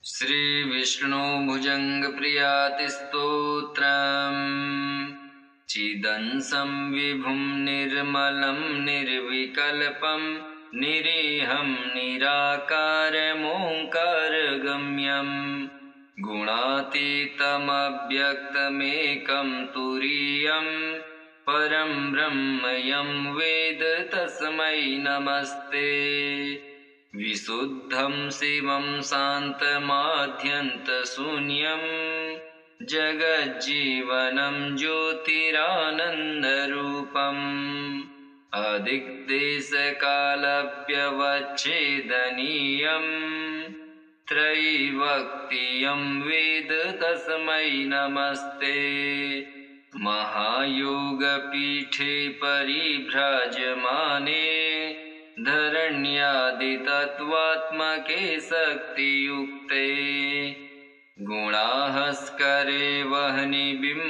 श्रीविष्णु भुजङ्गप्रियातिस्तोत्रम् चिदंसं विभुं निर्मलं निर्विकल्पं निरीहं निराकारमोङ्कारगम्यं गुणातीतमव्यक्तमेकं तुरीयं परं ब्रह्म यं वेद तस्मै नमस्ते। विशुद्धं शिवं शान्तमाद्यन्तशून्यं जगज्जीवनं ज्योतिरानन्दरूपम् अदिक्देशकालव्यवच्छेदनीयं त्रयीवक्तियं वेद तस्मै नमस्ते। महायोगपीठे परिभ्राजमाने धरण्यादितत्त्वात्मके शक्तियुक्ते गुणाहस्करे वह्निबिम्बार्धमध्ये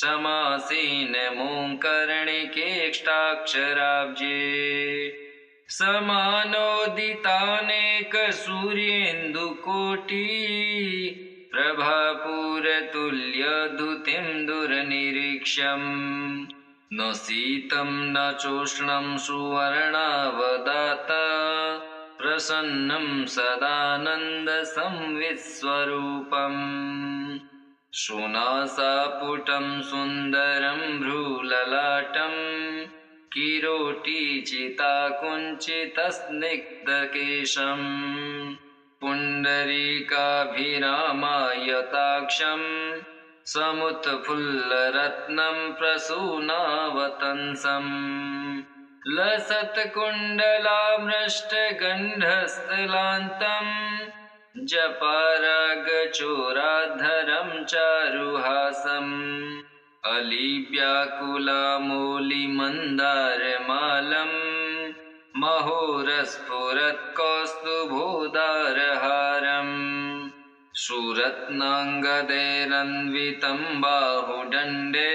समासीनमोङ्कर्णिकेष्टाक्षराब्जे समानोदितानेकसूर्येन्दुकोटि प्रभापूरतुल्यधुतिं दुर्निरीक्ष्यम् न शीतं न चोष्णं सुवर्णावदात प्रसन्नं सदानन्दसंवित्स्वरूपम् सुनासापुटं सुन्दरं भ्रूललाटं किरीटिचिताकुञ्चितस्निग्धकेशम् पुण्डरीकाभिरामायताक्षम् समुत्फुल्लरत्नं प्रसूनावतंसम् लसत्कुण्डलामृष्टगन्धस्थलान्तं जपारागचोराधरं चारुहासम् अलिव्याकुलामौलिमन्दारमालं महोरस्फुरत्कौस्तुभोदारहारम् सुरत्नाङ्गदैरन्वितं बाहुदण्डे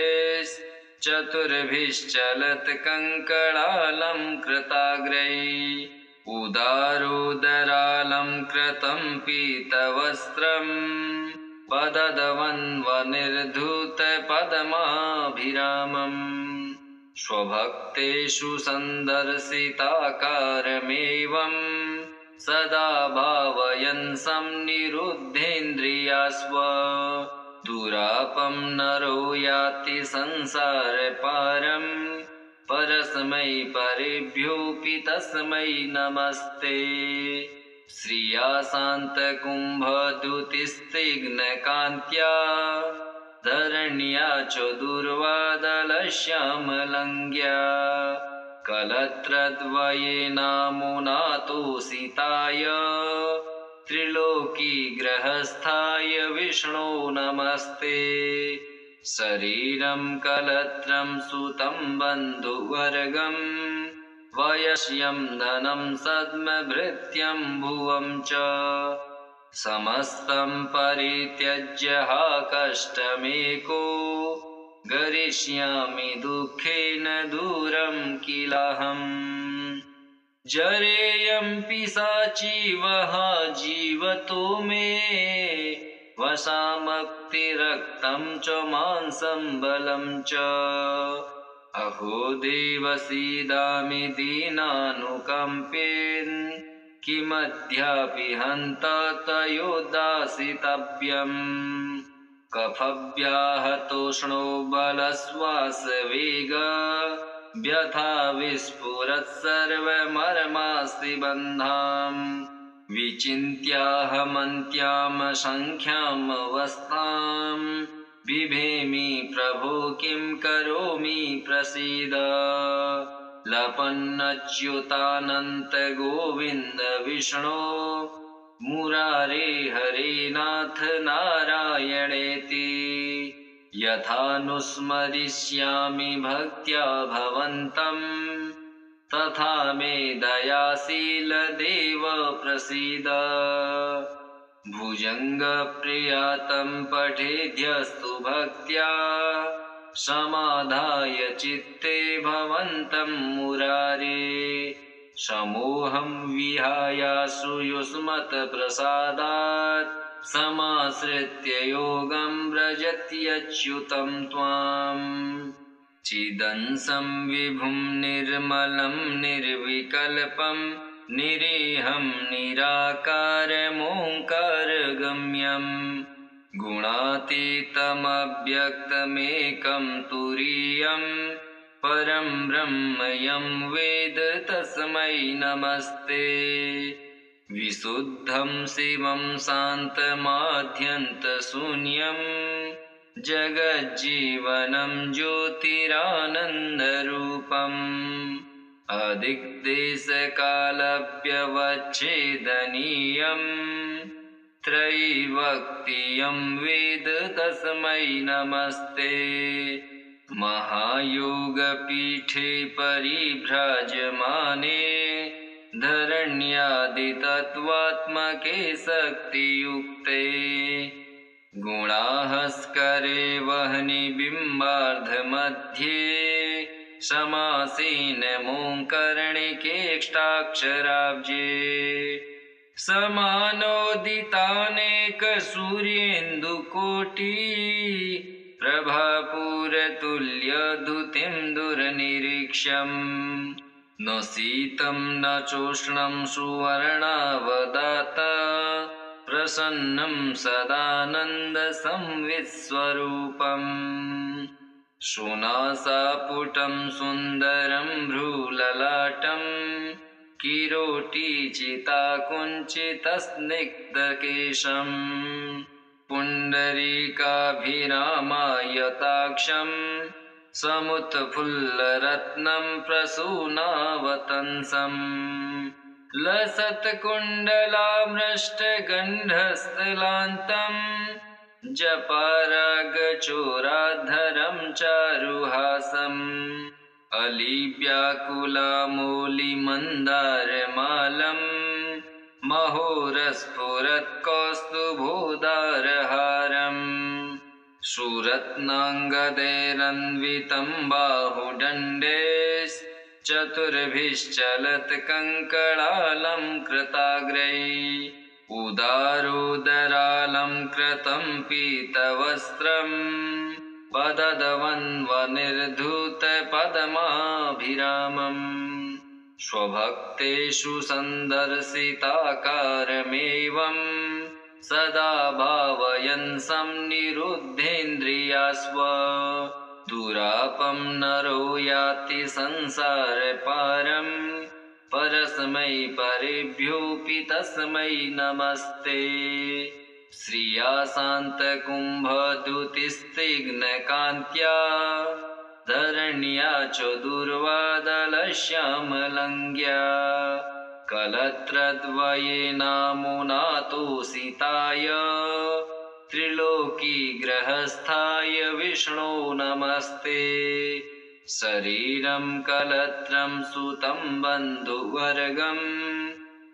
चतुर्भिश्चलत्कङ्कणालङ्कृताग्रैः उदारोदरालङ्कृतं पीतवस्त्रं पददवन्वनिर्धूतपद्माभिरामम् स्वभक्तेषु सन्दर्शिताकारमेवम् सदा भावयन् संनिरुद्धेन्द्रियास्व दुरापं नरो याति संसारपारं परस्मै परेभ्योऽपि तस्मै नमस्ते। श्रिया शान्तकुम्भद्युतिस्निग्धकान्त्या धरण्या च दुर्वादलश्यामलङ्ग्या कलत्रद्वयेनामुनातोषिताय त्रिलोकीग्रहस्थाय विष्णो नमस्ते। शरीरं कलत्रं सुतं बन्धुवर्गं वयस्यं धनं सद्मभृत्यं भुवं च समस्तं परित्यज्य हा कष्टमेको गरिष्यामि दुःखेन दूरं किलाहम् जरेयं पिशाची वः जीवतो मे वशामक्तिरक्तं च मांसं बलं च अहो देव सीदामि दीनानुकम्पेन किमद्यापि हन्ता तयोदासितव्यम् कफव्याहतोष्णो बलश्वासवेग व्यथा विस्फुरत् सर्वमर्मास्ति बन्धाम् विचिन्त्याहमन्त्यां सङ्ख्यामवस्थां बिभेमि प्रभो किं करोमि प्रसीद लपन्नच्युतानन्त गोविन्द विष्णो मुरारे हरे नाथ नारायणेति यथानुस्मरिष्यामि भक्त्या भवन्तं तथा मे दयाशील देव प्रसीद भुजङ्गप्रियातं पठेद्यस्तु भक्त्या समाधाय चित्ते भवन्तं मुरारे समोहं विहायासु युष्मत् प्रसादात् समाश्रित्य योगं व्रजत्यच्युतं त्वाम् चिदंसं विभुं निर्मलं निर्विकल्पं निरीहं निराकारमोङ्कारगम्यम् गुणातीतमव्यक्तमेकं तुरीयं परं ब्रह्म यं वेद तस्मै नमस्ते विशुद्धं शिवं शान्तमाद्यन्तशून्यं जगज्जीवनं ज्योतिरानन्दरूपम् अदिक्देशकालव्यवच्छेदनीयं त्रैवक्तियं वेद तस्मै नमस्ते महायोगपीठे परिभ्राजमाने धरण्यादितत्त्वात्मके शक्तियुक्ते गुणाहस्करे वह्नि बिम्बार्धमध्ये समासीनमोङ्कर्णिकेष्टाक्षराब्जे समानोदितानेकसूर्येन्दुकोटि प्रभापूरतुल्यधुतिं दुर्निरीक्ष्यम् न शीतं न चोष्णं सुवर्णावदात प्रसन्नं सदानन्दसंवित्स्वरूपम् सुनासापुटं सुन्दरं भ्रूललाटं किरीटिचिताकुञ्चितस्निग्धकेशम् पुण्डरीकाभिरामायताक्षं समुत्फुल्लरत्नं प्रसूनावतंसम् लसत्कुण्डलामृष्टगन्धस्थलान्तं जपारागचोराधरं चारुहासम् अलिव्याकुलामूलिमन्दारमालं महोरस्फुरत्कौस्तुभोदारहारम् सुरत्नाङ्गदैरन्वितं बाहुदण्डे चतुर्भिश्चलत्कङ्कणालं कृताग्रैः उदारोदरालं कृतं पीतवस्त्रं पददवन्वनिर्धूतपद्माभिरामम् स्वभक्तेषु सन्दर्शिताकारमेवं सदा भावयन् संनिरुद्धेन्द्रियास्व दुरापं नरो याति संसारपारं परस्मै परेभ्योऽपि तस्मै नमस्ते श्रिया शान्तकुम्भद्युतिस्निग्धकान्त्या धरण्या च दुर्वादलश्यामलङ्ग्या कलत्रद्वयेनामुनातोषिताय त्रिलोकीग्रहस्थाय विष्णो नमस्ते शरीरं कलत्रं सुतं बन्धुवर्गं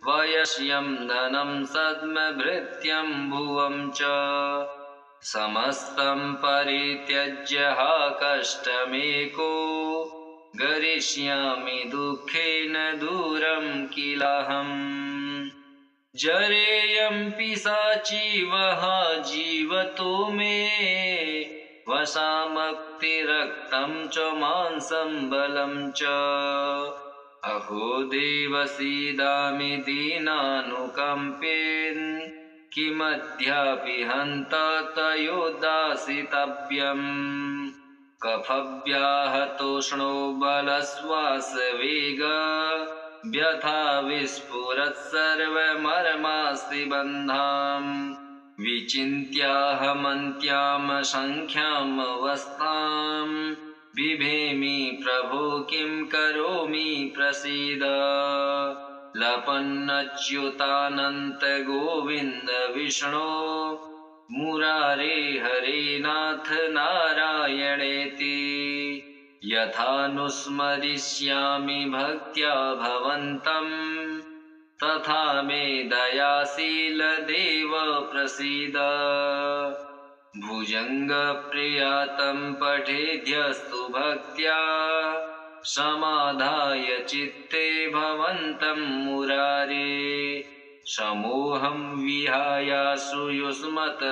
वयस्यं धनं सद्मभृत्यं भुवं च समस्तं परित्यज्य हा कष्टमेको गरिष्यामि दुःखेन दूरं किलाहम् जरेयं पिशाची वहा जीवतो मे वशामक्तिरक्तं च मांसं बलं च अहो देव सीदामि दीनानुकम्पेन् किमद्यापि हन्ता तयोदासितव्यम् कफव्याहतोष्णो बलश्वासवेग व्यथा विस्फुरत् सर्वमर्मास्ति बन्धाम् विचिन्त्याहमन्त्यां सङ्ख्यामवस्थां बिभेमि प्रभो किं करोमि प्रसीद लपन्नच्युतानन्त गोविन्द विष्णो मुरारे हरे नाथ नारायणेति यथानुस्मरिष्यामि भक्त्या भवन्तं तथा मे दयाशील देव प्रसीद भुजङ्गप्रियातं पठेद्यस्तु भक्त्या समाधाय चित्ते भवन्तं मुरारे समोहं विहायासु युष्मत्प्रसादात्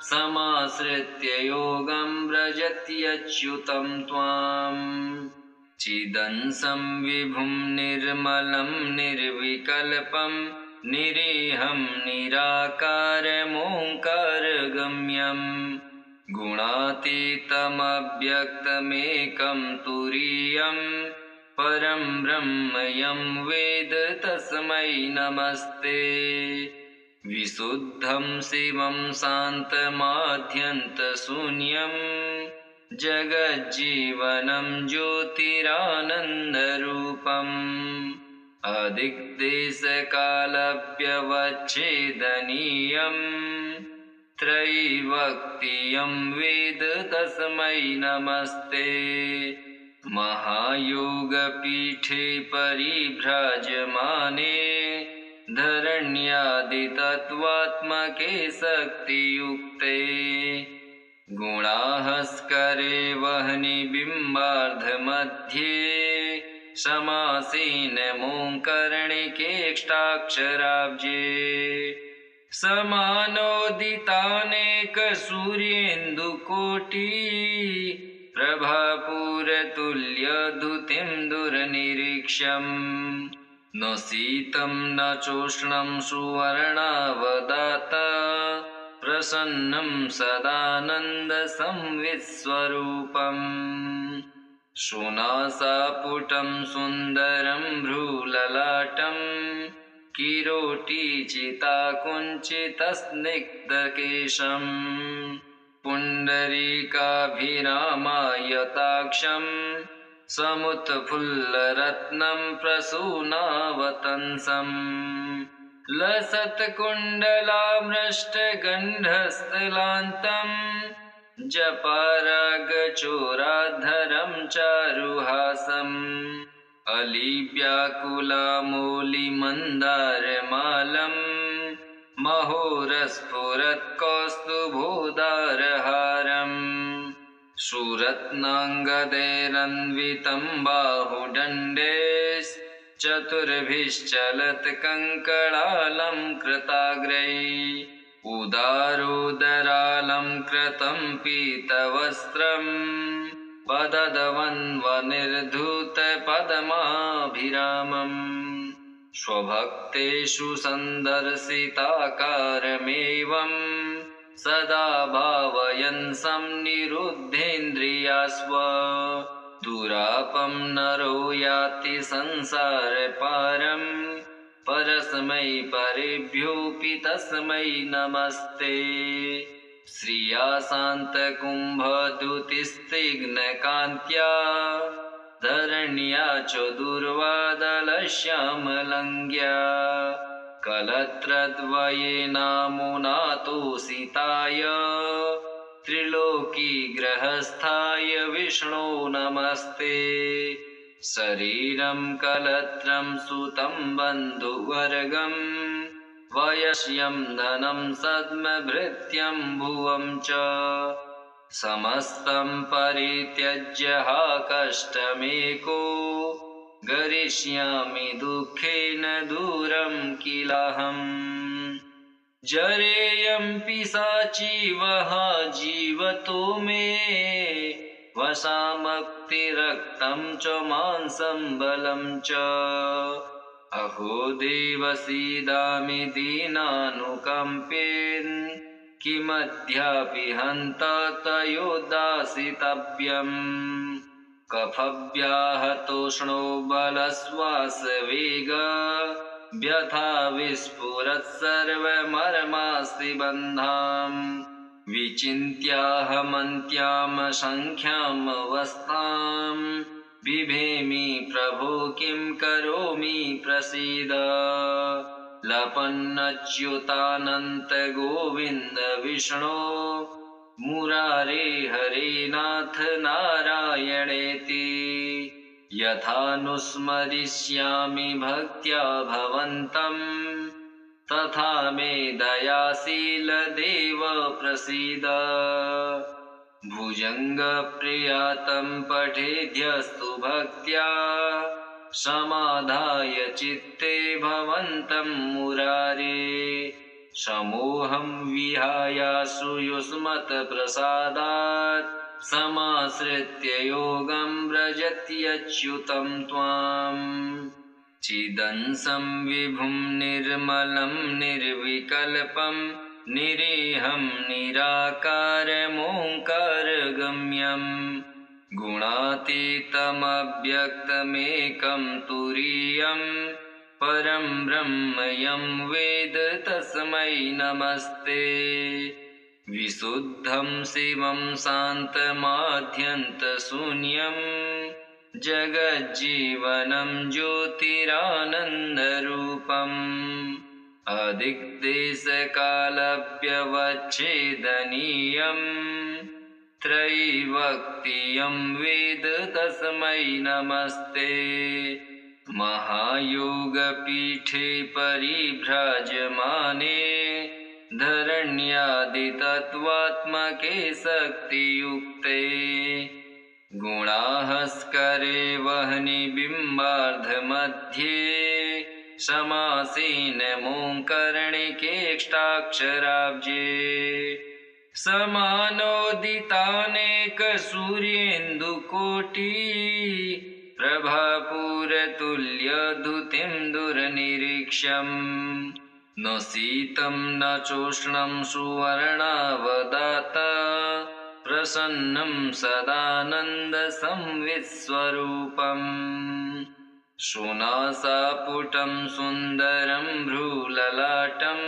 समाश्रित्य योगं व्रजत्यच्युतं त्वाम् चिदंसं विभुं निर्मलं निर्विकल्पं निरीहं निराकारमोङ्कारगम्यम् गुणातीतमव्यक्तमेकं तुरीयं परं ब्रह्म यं वेद तस्मै नमस्ते विशुद्धं शिवं शान्तमाद्यन्तशून्यं जगज्जीवनं ज्योतिरानन्दरूपम् अदिग्देशकालव्यवच्छेदनीयं त्रैवक्तियं वेद तस्मै नमस्ते महायोगपीठे परिभ्राजमाने धरण्यादितत्त्वात्मके शक्तियुक्ते गुणाहस्करे वह्नि बिम्बार्धमध्ये समासीनमोङ्कर्णिकेष्टाक्षराब्जे समानोदितानेकसूर्येन्दुकोटि प्रभापूरतुल्यधुतिं दुर्निरीक्ष्यम् न शीतं न चोष्णं सुवर्णावदाता प्रसन्नं सदानन्दसंवित्स्वरूपम् सुनासापुटं सुन्दरं भ्रूललाटं किरीटिचिताकुञ्चितस्निग्धकेशं पुण्डरीकाभिरामायताक्षं समुत्फुल्लरत्नं प्रसूनावतंसम् लसत्कुण्डलामृष्टगन्धस्थलान्तं जपारागचोराधरं चारुहासम् अलिव्याकुलामौलिमन्दारमालं महोरस्फुरत्कौस्तुभोदारहारम् सुरत्नाङ्गदैरन्वितं बाहुदण्डे चतुर्भिश्चलत्कङ्कणालं कृताग्रैः उदारोदरालंकृतं पीतवस्त्रं पददवन्वनिर्धूतपद्माभिरामम् स्वभक्तेषु सन्दर्शिताकारमेवं सदा भावयन् संनिरुद्धेन्द्रियास्व दुरापं नरो याति संसारपारं परस्मै परेभ्योऽपि तस्मै नमस्ते श्रिया शान्तकुम्भद्युतिस्निग्धकान्त्या धरण्या च दुर्वादलश्यामलङ्ग्या कलत्रद्वयेनामुनातोषिताय त्रिलोकीग्रहस्थाय विष्णो नमस्ते शरीरं कलत्रं सुतं बन्धुवर्गं वयस्यं धनं सद्मभृत्यं भुवं च समस्तं परित्यज्य हा कष्टमेको गरिष्यामि दुःखेन दूरं किलाहम् जरेयं पिशाची वहा जीवतो मे वशामक्तिरक्तं च मांसं बलं च अहो देव सीदामि दीनानुकम्पेन् किमद्यापि हन्ता तयोदासितव्यम् कफव्याहतोष्णो बलश्वासवेग व्यथा विस्फुरत् सर्वमर्मास्ति बन्धाम् विचिन्त्याहमन्त्यां सङ्ख्यामवस्थां बिभेमि प्रभो किं करोमि प्रसीद लपन्नच्युतानन्त गोविन्द विष्णो मुरारे हरे नाथ नारायणेति यथानुस्मरिष्यामि भक्त्या भवन्तं तथा मे दयाशील देव प्रसीद भुजङ्गप्रियातं पठेद्यस्तु भक्त्या समाधाय चित्ते भवन्तं मुरारे समोहं विहायासु युष्मत्प्रसादात् समाश्रित्य योगं व्रजत्यच्युतं त्वाम् चिदंसं विभुं निर्मलं निर्विकल्पं निरीहं निराकारमोङ्कारगम्यं गुणातीतमव्यक्तमेकं तुरीयं परं ब्रह्म यं वेद तस्मै नमस्ते विशुद्धं शिवं शान्तमाद्यन्तशून्यं जगज्जीवनं ज्योतिरानन्दरूपम् अदिक्देशकालव्यवच्छेदनीयं त्रयीवक्तियं वेद तस्मै नमस्ते महायोगपीठे परिभ्राजमाने धरण्यादितत्त्वात्मके शक्तियुक्ते गुणाहस्करे वह्नि बिम्बार्धमध्ये समासीन मोङ्कर्णिकेष्टाक्षराब्जे समानोदितानेकसूर्येन्दुकोटि प्रभापूरतुल्यधुतिं दुर्निरीक्ष्यम् न शीतं न चोष्णं सुवर्णावदात प्रसन्नं सदानन्दसंवित्स्वरूपम् सुनासापुटं सुन्दरं भ्रूललाटं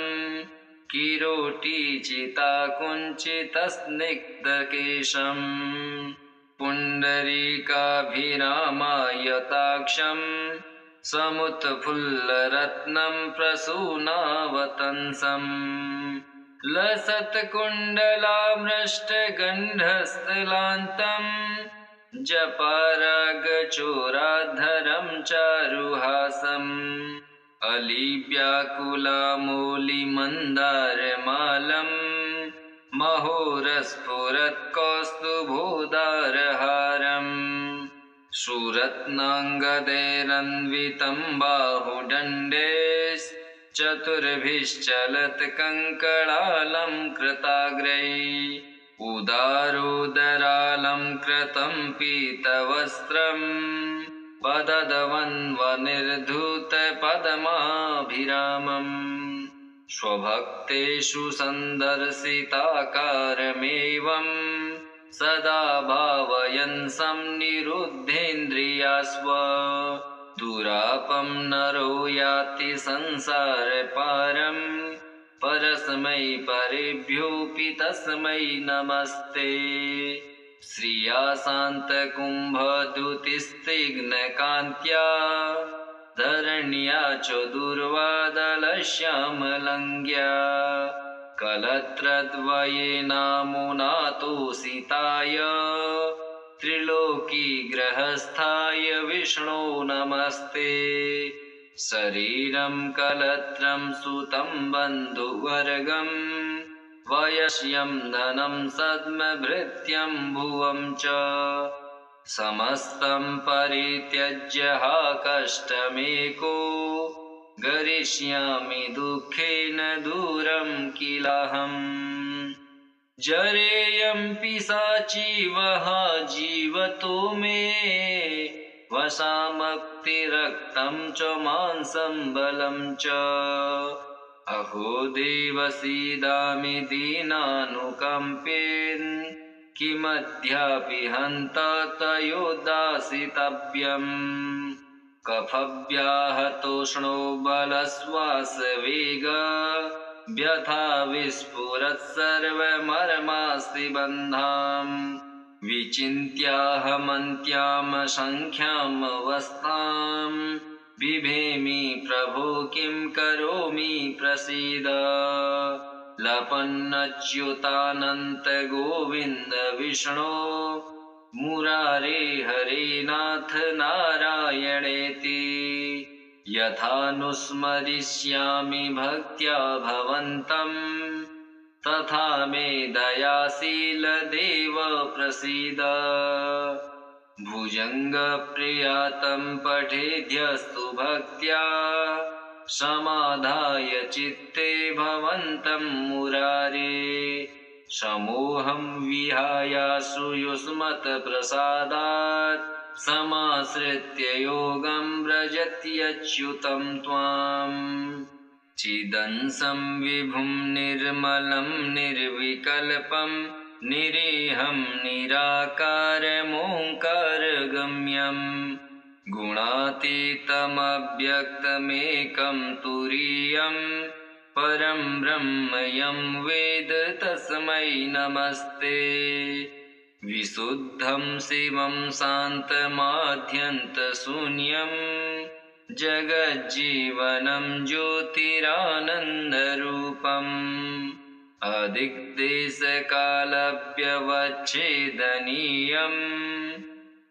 किरीटिचिताकुञ्चितस्निग्धकेशं पुण्डरीकाभिरामायताक्षं समुत्फुल्लरत्नं प्रसूनावतंसम् लसत्कुण्डलामृष्टगन्धस्थलान्तं जपारागचोराधरं चारुहासम् अलिव्याकुलामूलिमन्दारमालं महोरस्फुरत्कौस्तुभोदारहारम् सुरत्नाङ्गदैरन्वितं बाहुदण्डे चतुर्भिश्चलत्कङ्कणालं कृताग्रैः उदारोदरालं कृतं पीतवस्त्रं पददवन्वनिर्धूतपद्माभिरामम् स्वभक्तेषु सन्दर्शिताकारमेवं सदा भावयन् संनिरुद्धेन्द्रियास्व दुरापं नरो याति संसारपारं परस्मै परेभ्योऽपि तस्मै नमस्ते श्रिया शान्तकुम्भद्युतिस्निग्धकान्त्या धरण्या च दुर्वादलश्यामलङ्ग्या कलत्रद्वयेनामुनातोषिताय त्रिलोकीग्रहस्थाय विष्णो नमस्ते शरीरं कलत्रं सुतं बन्धुवर्गं वयस्यं धनं सद्मभृत्यं भुवं च समस्तं परित्यज्य हा कष्टमेको गरिष्यामि दुःखेन दूरं किलाहम् जरेयं पिशाची वः जीवतो मे वशामक्तिरक्तं च मांसं बलं च अहो देव सीदामि दीनानुकम्पेन् किमद्यापि हन्ता तयोदासितव्यम् कफव्याहतोष्णो बलश्वासवेग व्यथा विस्फुरत् सर्वमर्मास्ति बन्धाम् विचिन्त्याहमन्त्यां सङ्ख्यामवस्थां बिभेमि प्रभो किं करोमि प्रसीद लपन्नच्युतानन्त गोविन्द विष्णो मुरारे हरे नाथ नारायणेति यथानुस्मरिष्यामि भक्त्या भवन्तं तथा मे दयाशील देव प्रसीद। भुजङ्गप्रियातं पठेद्यस्तु भक्त्या समाधाय चित्ते भवन्तं मुरारे। समोहं विहायासु युष्मत्प्रसादात् समाश्रित्य योगं व्रजत्यच्युतं त्वाम्। चिदंसं विभुं निर्मलं निर्विकल्पं निरीहं निराकारमोङ्कारगम्यं गुणातीतमव्यक्तमेकं तुरीयं परं ब्रह्म यं वेद तस्मै नमस्ते। विशुद्धं शिवं शान्तमाद्यन्तशून्यं जगज्जीवनं ज्योतिरानन्दरूपम् अदिक्देशकालव्यवच्छेदनीयं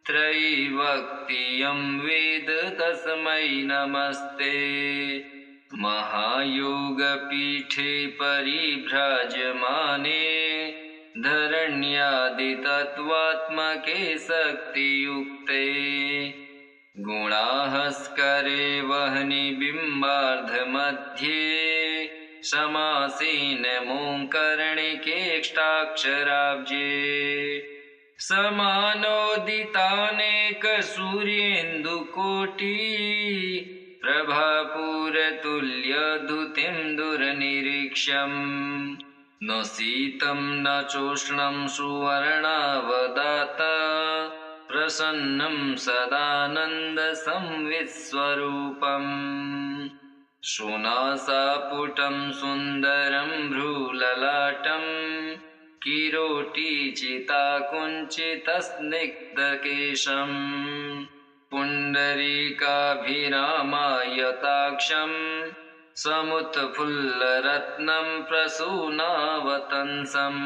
त्रयीविक्त्यं वेद तस्मै नमस्ते। महायोगपीठे परिभ्राजमाने धरण्यादितत्त्वात्मके शक्तियुक्ते गुणाहस्करे वह्नि बिम्बार्धमध्ये समासीनमोङ्कर्णिकेष्टाक्षराब्जे समानोदितानेकसूर्येन्दुकोटि प्रभापूरतुल्यधुतिं दुर्निरीक्ष्यम् न शीतं न चोष्णं सुवर्णावदात प्रसन्नं सदानन्दसंवित्स्वरूपम् सुनासापुटं सुन्दरं भ्रूललाटं किरीटिचिताकुञ्चितस्निग्धकेशम् पुण्डरीकाभिरामायताक्षं समुत्फुल्लरत्नं प्रसूनावतंसम्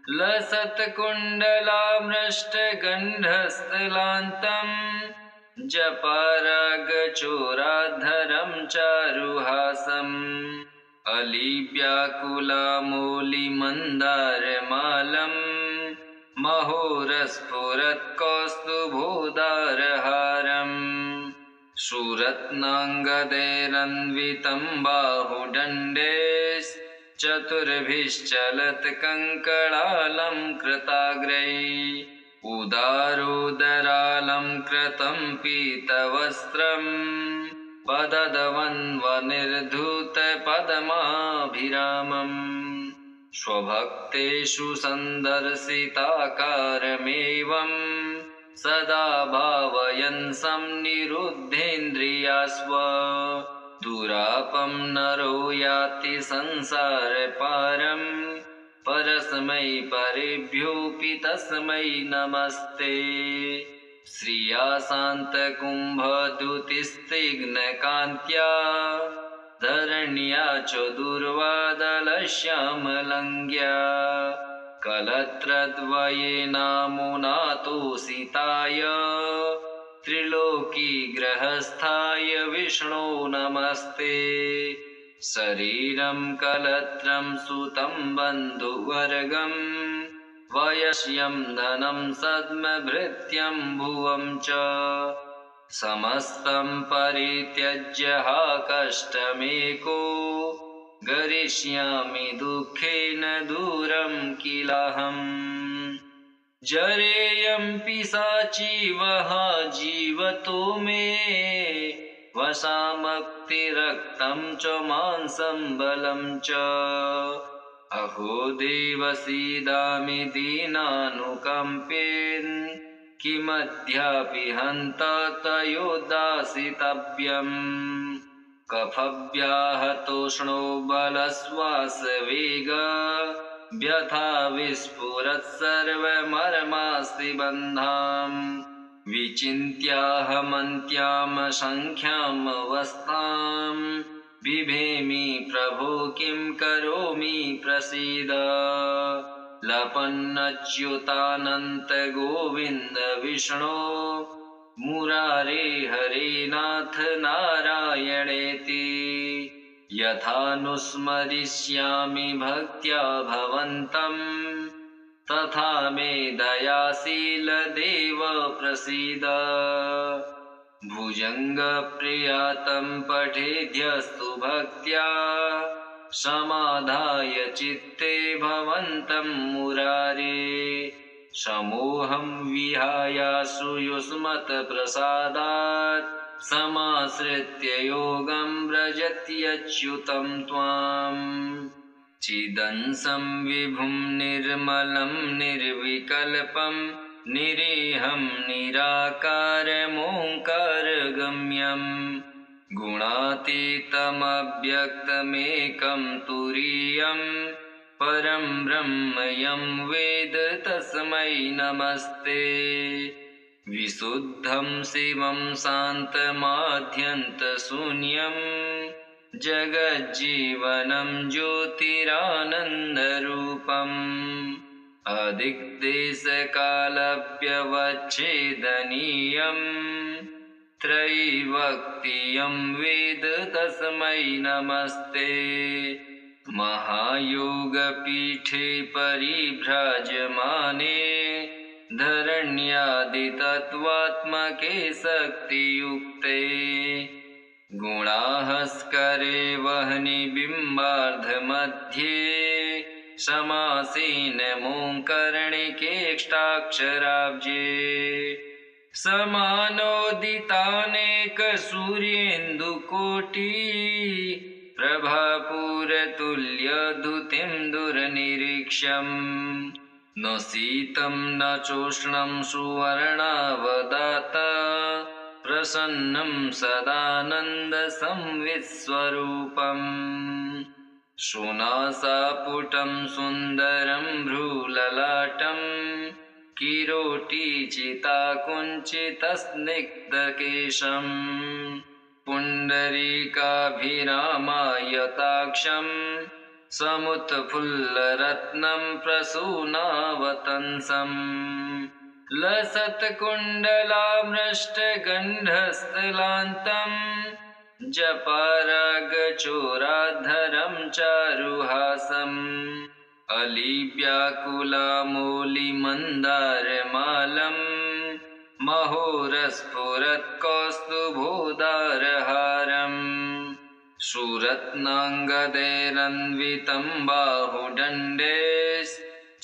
लसत्कुण्डलामृष्टगन्धस्थलान्तं जपारागचोराधरं चारुहासम् अलिव्याकुलामौलिमन्दारमालं महोरस्फुरत्कौस्तुभोदारहारम् सुरत्नाङ्गदैरन्वितं बाहुदण्डे चतुर्भिश्चलत्कङ्कणालङ्कृताग्रैः उदारोदरालङ्कृतं पीतवस्त्रं पददवन्वनिर्धूतपद्माभिरामम् स्वभक्तेषु सन्दर्शिताकारमेवं सदा भावयन् संनिरुद्धेन्द्रियास्व दुरापं नरो याति संसारपारं परस्मै परेभ्योऽपि तस्मै नमस्ते। श्रिया शान्तकुम्भद्युतिस्निग्धकान्त्या धरण्या च दुर्वादलश्यामलङ्ग्या कलत्रद्वयेनामुनातोषिताय त्रिलोकीग्रहस्थाय विष्णो नमस्ते। शरीरं कलत्रं सुतं बन्धुवर्गं वयस्यं धनं सद्मभृत्यं भुवं च समस्तं परित्यज्य हा कष्टमेको गरिष्यामि दुःखेन दूरं किलाहम्। जरेयं पिशाची वहा जीवतो मे वशामक्तिरक्तं च मांसं बलं च अहो देव सीदामि दीनानुकम्पेन किमद्यापि हन्ता तयोदासितव्यम् कफव्याहतोष्णो बलश्वासवेग व्यथा विस्फुरत् सर्वमर्मास्ति बन्धाम् विचिन्त्याहमन्त्यां संख्यामवस्थां बिभेमि प्रभो किं करोमि प्रसीद। लपन्नच्युतानन्त गोविन्द विष्णो मुरारे हरे नाथ नारायणेति यथानुस्मरिष्यामि भक्त्या भवन्तम् तथा मे दयाशील देव प्रसीद। भुजङ्गप्रियातं पठेद्यस्तु भक्त्या समाधाय चित्ते भवन्तं मुरारे। समोहं विहायासु युष्मत्प्रसादात् समाश्रित्य योगं व्रजत्यच्युतं त्वाम्। चिदंसं विभुं निर्मलं निर्विकल्पं निरीहं निराकारमोङ्कारगम्यम् गुणातीतमव्यक्तमेकं तुरीयं परं ब्रह्म यं वेद तस्मै नमस्ते। विशुद्धं शिवं शान्तमाद्यन्तशून्यं जगज्जीवनं ज्योतिरानन्दरूपम् अदिक्देशकालव्यवच्छेदनीयं त्रैवक्तियं वेद तस्मै नमस्ते। महायोगपीठे परिभ्राजमाने धरण्यादितत्त्वात्मके शक्तियुक्ते गुणाहस्करे वह्नि बिम्बार्धमध्ये समासीन मोङ्कर्णिकेष्टाक्षराब्जे समानोदितानेक सूर्येन्दुकोटि प्रभापूरतुल्यधुतिं दुर्निरीक्ष्यम् न शीतं न चोष्णं सुवर्णावदात प्रसन्नं सदानन्दसंवित्स्वरूपम् सुनासापुटं सुन्दरं भ्रूललाटं किरीटिचिताकुञ्चितस्निग्धकेशम् पुण्डरीकाभिरामायताक्षं समुत्फुल्लरत्नं प्रसूनावतंसम् लसत्कुण्डलामृष्टगन्धस्थलान्तं जपारागचोराधरं चारुहासम् अलिव्याकुलामूलिमन्दारमालं महोरस्फुरत्कौस्तुभोदारहारम् सुरत्नाङ्गदैरन्वितं बाहुदण्डे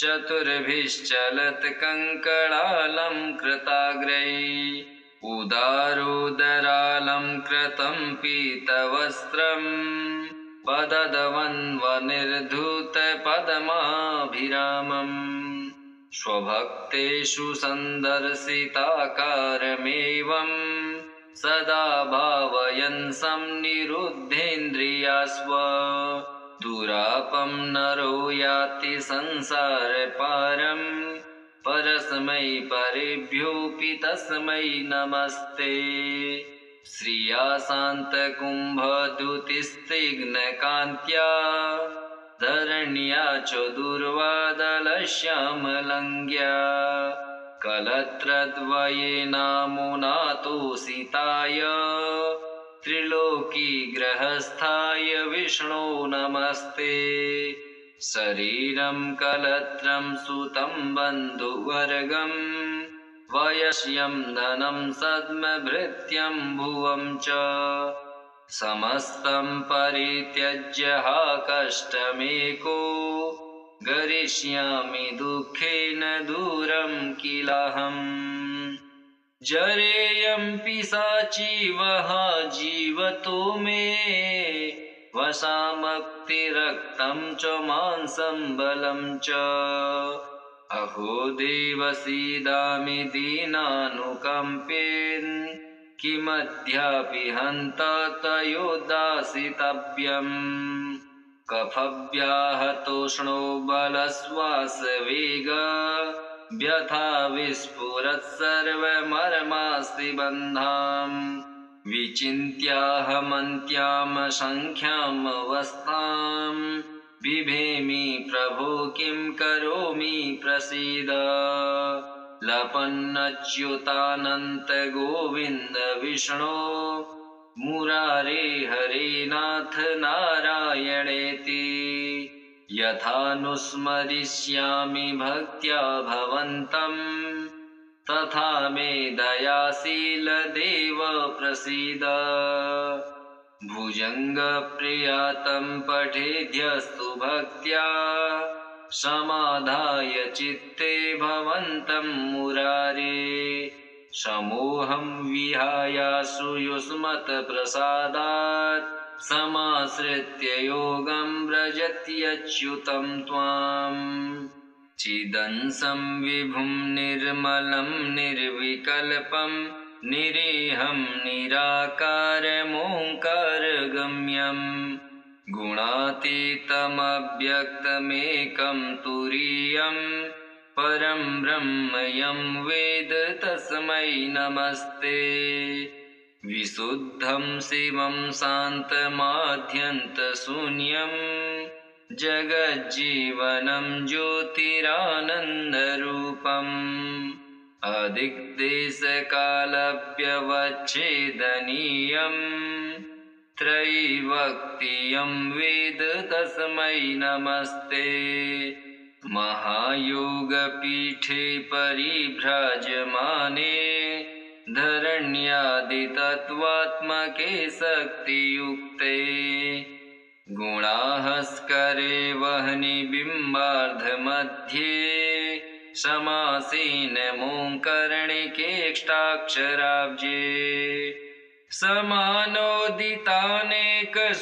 चतुर्भिश्चलत्कङ्कणालं कृताग्रैः उदारोदरालं कृतं पीतवस्त्रं पददवन्वनिर्धूतपद्माभिरामम् स्वभक्तेषु सन्दर्शिताकारमेवं सदा भावयन् संनिरुद्धेन्द्रियास्व दुरापं नरो याति संसारपारं परस्मै परेभ्योऽपि तस्मै नमस्ते। श्रिया शान्तकुम्भद्युतिस्निग्धकान्त्या धरण्या च दुर्वादलश्यामलङ्ग्या कलत्रद्वयेनामुनातोषिताय त्रिलोकीग्रहस्थाय विष्णो नमस्ते। शरीरं कलत्रं सुतं बन्धुवर्गं वयस्यं धनं सद्मभृत्यं भुवं च समस्तं परित्यज्य हा कष्टमेको गरिष्यामि दुःखेन दूरं किलाहम्। जरेयं पिशाची वहा जीवतो मे वशामक्तिरक्तं च मांसं बलं च अहो देव सीदामि दीनानुकम्पेन् किमद्यापि हन्ता तयोदासितव्यम् कफव्याहतोष्णो बलश्वासवेग व्यथा विस्फुरत् सर्वमर्मास्ति बन्धाम् विचिन्त्याहमन्त्यां संख्यामवस्थां बिभेमि प्रभो किं करोमि प्रसीद। लपन्नच्युतानन्त गोविन्द विष्णो मुरारे हरे नाथ नारायणेति यथानुस्मरिष्यामि भक्त्या भवन्तम् तथा मे दयाशील देव प्रसीद भुजङ्गप्रियातं पठेद्यस्तु भक्त्या समाधाय चित्ते भवन्तं मुरारे समोहं विहायासु युष्मत्प्रसादात् समाश्रित्य योगं व्रजत्यच्युतं त्वाम् चिदंसं विभुं निर्मलं निर्विकल्पं निरीहं निराकारमोङ्कारगम्यम् गुणातीतमव्यक्तमेकं तुरीयं परं ब्रह्म यं वेद तस्मै नमस्ते विशुद्धं शिवं शान्तमाद्यन्तशून्यं जगज्जीवनं ज्योतिरानन्दरूपम् अदिग्देशकालव्यवच्छेदनीयं त्रैवक्तियं वेद तस्मै नमस्ते महायोगपीठे परिभ्राजमाने धरण्यादितत्त्वात्मके शक्तियुक्ते गुणाहस्करे वह्नि बिम्बार्धमध्ये समासीन मोङ्कर्णिकेष्टाक्षराब्जे समानोदितानेक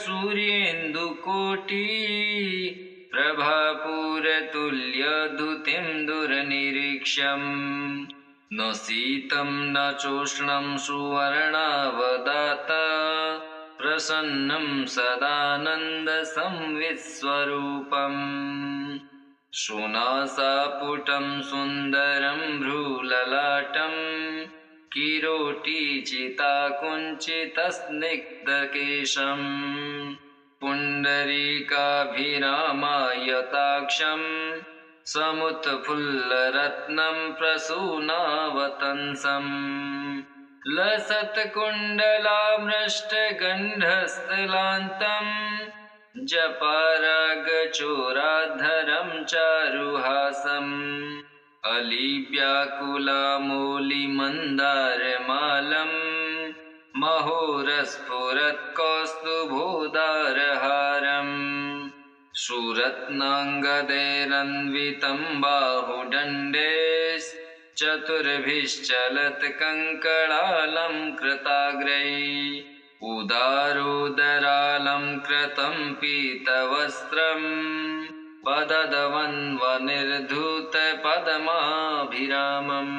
सूर्येन्दुकोटि प्रभापूरतुल्यधुतिं दुर्निरीक्ष्यम् न शीतं न चोष्णं सुवर्णावदात प्रसन्नं सदानन्दसंवित्स्वरूपम् सुनासापुटं सुन्दरं भ्रूललाटं किरीटिचिताकुञ्चितस्निग्धकेशं पुण्डरीकाभिरामायताक्षं समुत्फुल्लरत्नं प्रसूनावतंसम् लसत्कुण्डलामृष्टगन्धस्थलान्तं जपारागचोराधरं चारुहासम् अलिव्याकुलामूलिमन्दारमालं महोरस्फुरत्कौस्तुभोदारहारम् सुरत्नाङ्गदैरन्वितं बाहुदण्डे चतुर्भिश्चलत्कङ्कणालं कृताग्रैः उदारोदरालं कृतं पीतवस्त्रं पददवन्वनिर्धूतपद्माभिरामम्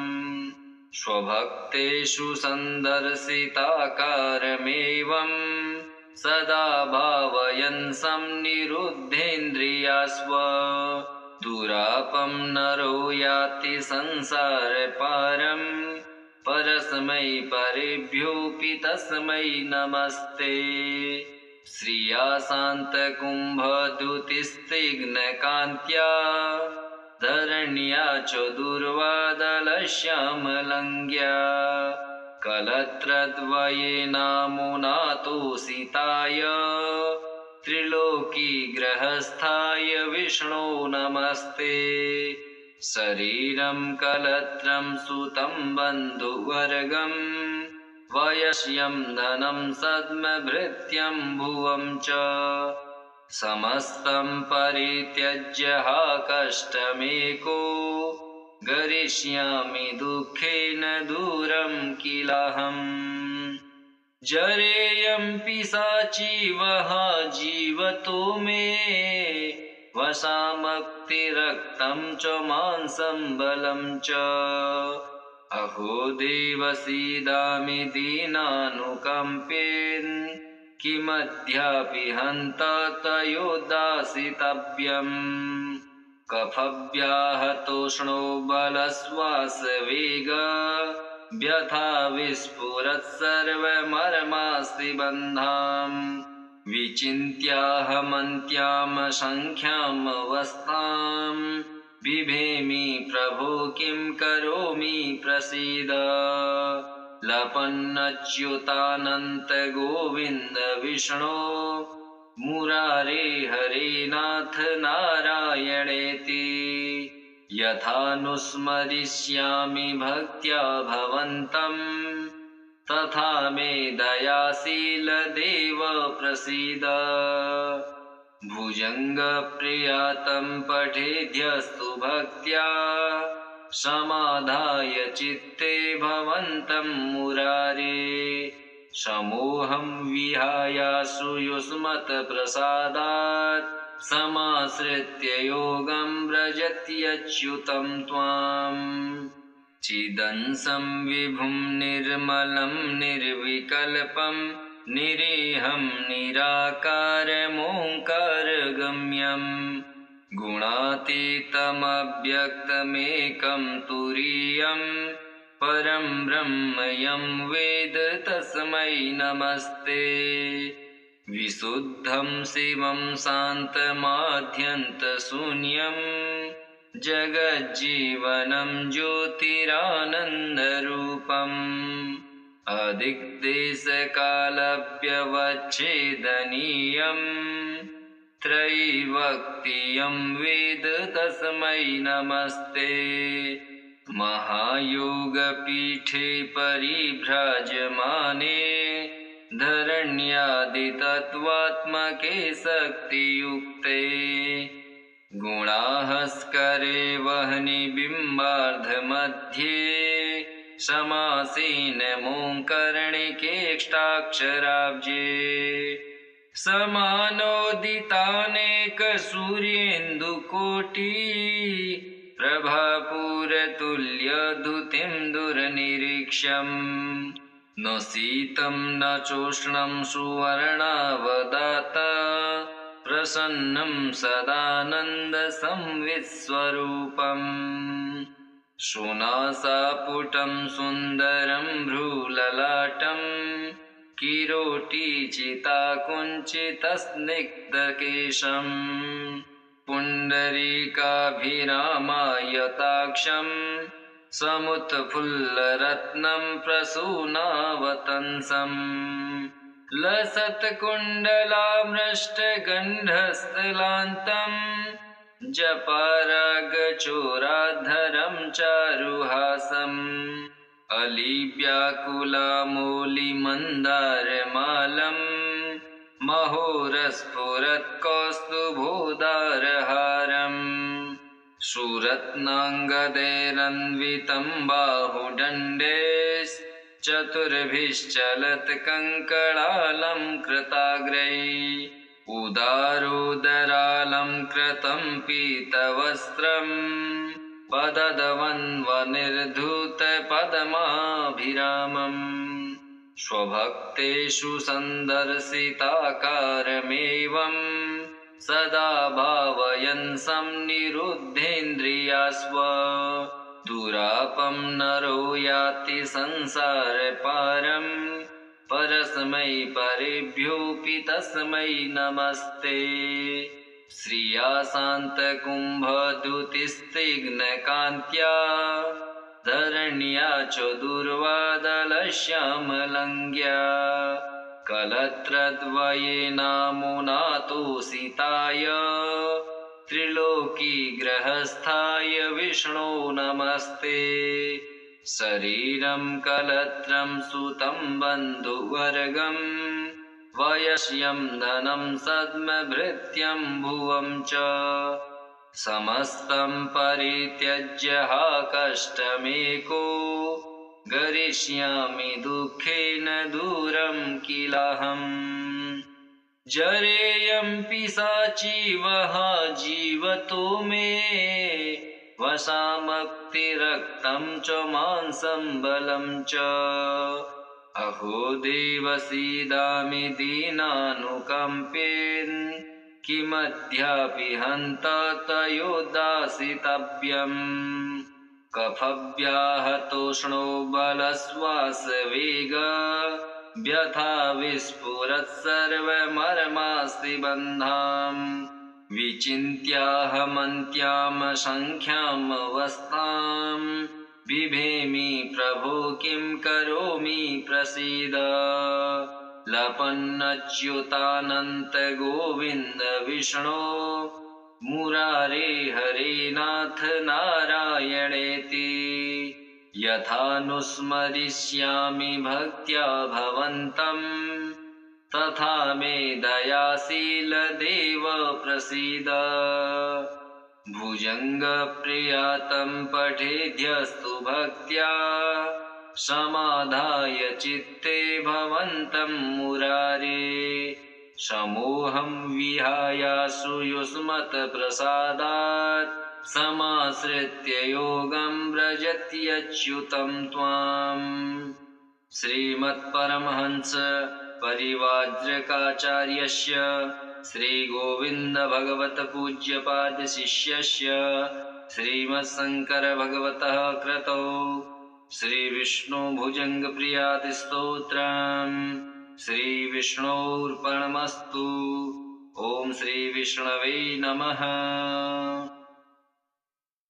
स्वभक्तेषु सन्दर्शिताकारमेवं सदा भावयन् संनिरुद्धेन्द्रियास्व दुरापं नरो याति संसारपारं परस्मै परेभ्योऽपि तस्मै नमस्ते श्रिया शान्तकुम्भद्युतिस्निग्धकान्त्या धरण्या च दुर्वादलश्यामलङ्ग्या कलत्रद्वयेनामुनातोषिताय त्रिलोकीग्रहस्थाय विष्णो नमस्ते शरीरं कलत्रं सुतं बन्धुवर्गं वयस्यं धनं सद्मभृत्यं भुवं च समस्तं परित्यज्य हा कष्टमेको गरिष्यामि दुःखेन दूरं किलाहम् जरेयं पिशाची वह जीवतो मे वशामक्तिरक्तं च मांसं बलं च अहो देव सीदामि दीनानुकम्पेन् किमद्यापि हन्ता तयोदासितव्यम् कफव्याहतोष्णो बलश्वासवेग व्यथा विस्फुरत् सर्वमर्मास्ति बन्धाम् विचिन्त्याहमन्त्यां सङ्ख्यामवस्थां बिभेमि प्रभो किं करोमि प्रसीद लपन्नच्युतानन्त गोविन्द विष्णो मुरारे हरे नाथ नारायणेति यथानुस्मरिष्यामि भक्त्या भवन्तं तथा मे दयाशील देव प्रसीद भुजङ्गप्रियातं पठेद्यस्तु भक्त्या समाधाय चित्ते भवन्तं मुरारे समोहं विहायासु युष्मत्प्रसादात् समाश्रित्य योगं व्रजत्यच्युतं त्वाम् चिदंसं विभुं निर्मलं निर्विकल्पं निरीहं निराकारमोङ्कारगम्यं गुणातीतमव्यक्तमेकं तुरीयं परं ब्रह्म यं वेद तस्मै नमस्ते विशुद्धं शिवं शान्तमाद्यन्तशून्यं जगज्जीवनं ज्योतिरानन्दरूपम् अदिक्देशकालव्यवच्छेदनीयं त्रयीवक्तियं वेद तस्मै नमस्ते महायोगपीठे परिभ्राजमाने धरण्यादितत्त्वात्मके शक्तियुक्ते गुणाहस्करे वह्नि बिम्बार्धमध्ये समासीनमोङ्कर्णिकेष्टाक्षराब्जे समानोदितानेकसूर्येन्दुकोटि प्रभापूरतुल्यधुतिं दुर्निरीक्ष्यम् न शीतं न चोष्णं सुवर्णावदात प्रसन्नं सदानन्दसंवित्स्वरूपम् सुनासापुटं सुन्दरं भ्रूललाटं किरीटिचिताकुञ्चितस्निग्धकेशं पुण्डरीकाभिरामायताक्षं समुत्फुल्लरत्नं प्रसूनावतंसम् लसत्कुण्डलामृष्टगन्धस्थलान्तं जपारागचोराधरं चारुहासम् अलिव्याकुलामूलिमन्दारमालं महोरस्फुरत्कौस्तुभोदारहारम् सुरत्नाङ्गदैरन्वितं बाहुदण्डे चतुर्भिश्चलत्कङ्कणालं कृताग्रैः उदारोदरालंकृतं पीतवस्त्रं पददवन्वनिर्धूतपद्माभिरामम् स्वभक्तेषु सन्दर्शिताकारमेवं सदा भावयन् संनिरुद्धेन्द्रियास्व दुरापं नरो याति संसारपारं परस्मै परेभ्योऽपि तस्मै नमस्ते श्रिया शान्तकुम्भद्युतिस्निग्धकान्त्या धरण्या च दुर्वादलश्यामलङ्ग्या कलत्रद्वयेनामुनातोषिताय त्रिलोकीग्रहस्थाय विष्णो नमस्ते शरीरं कलत्रं सुतं बन्धुवर्गं वयस्यं धनं सद्मभृत्यं भुवं च समस्तं परित्यज्य हा कष्टमेको गरिष्यामि दुःखेन दूरं किलाहम् जरेयं पिशाची वहा जीवतो मे वशामक्तिरक्तं च मांसं बलं च अहो देव सीदामि दीनानुकम्पेन् किमद्यापि हन्ता तयोदासितव्यम् कफव्याहतोष्णो बलश्वासवेग व्यथा विस्फुरत्सर्वमर्मास्ति बन्धाम् विचिन्त्याहमन्त्यां सङ्ख्यामवस्थाम् बिभेमि प्रभो किं करोमि प्रसीद लपन्नच्युतानन्त गोविन्द विष्णो मुरारे हरे नाथ नारायणेति यथानुस्मरिष्यामि भक्त्या भवन्तम् तथा मे दयाशील देव प्रसीद भुजङ्गप्रियातं पठेद्यस्तु भक्त्या समाधाय चित्ते भवन्तं मुरारे समोहं विहायासु युष्मत्प्रसादात् समाश्रित्य योगं व्रजत्यच्युतं त्वाम् श्रीमत्परमहंस परिव्राजकाचार्यस्य श्रीगोविन्द भगवत पूज्यपाद शिष्यस्य श्रीमत्शङ्करभगवतः कृतौ श्रीविष्णु भुजङ्गप्रियाति स्तोत्रम् श्रीविष्णोर्पणमस्तु। ॐ श्रीविष्णवे नमः।